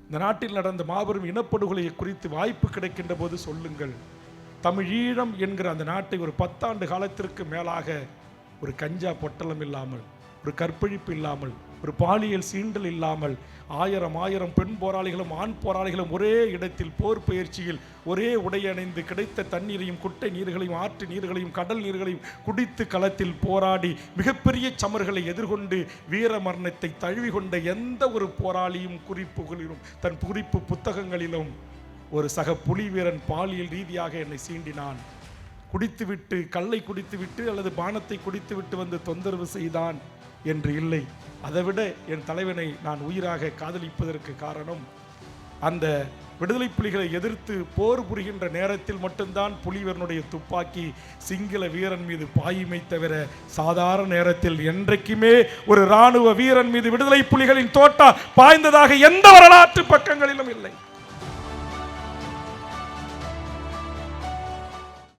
இந்த நாட்டில் நடந்த மாபெரும் இனப்படுகொலையை குறித்து வாய்ப்பு கிடைக்கின்ற போது சொல்லுங்கள். தமிழீழம் என்கிற அந்த நாட்டை ஒரு 10 ஆண்டு காலத்திற்கு மேலாக ஒரு கஞ்சா பொட்டலம் இல்லாமல், ஒரு கற்பழிப்பு இல்லாமல், ஒரு பாலியல் சீண்டல் இல்லாமல், ஆயிரம் பெண் போராளிகளும் ஆண் போராளிகளும் ஒரே இடத்தில் போர் பயிற்சியில் ஒரே உடையணிந்து கிடைத்த தண்ணீரையும் குட்டை நீர்களையும் ஆற்று நீர்களையும் கடல் நீர்களையும் குடித்து களத்தில் போராடி மிகப்பெரிய சமர்களை எதிர்கொண்டு வீர மரணத்தை தழுவி கொண்ட எந்த ஒரு போராளியும் குறிப்புகளிலும் தன் குறிப்பு புத்தகங்களிலும் ஒரு சக புலி வீரன் பாலியல் ரீதியாக என்னை சீண்டினான், குடித்துவிட்டு கல்லை குடித்துவிட்டு அல்லது பானத்தை குடித்துவிட்டு வந்து தொந்தரவு செய்தான் என்று இல்லை. அதைவிட என் தலைவனை நான் உயிராக காதலிப்பதற்கு காரணம், அந்த விடுதலை புலிகளை எதிர்த்து போர் புரிகின்ற நேரத்தில் மட்டும்தான் புலிவீரனுடைய துப்பாக்கி சிங்கள வீரன் மீது பாயுமை தவிர சாதாரண நேரத்தில் என்றைக்குமே ஒரு இராணுவ வீரன் மீது விடுதலை புலிகளின் தோட்டா பாய்ந்ததாக எந்த வரலாற்று பக்கங்களிலும் இல்லை.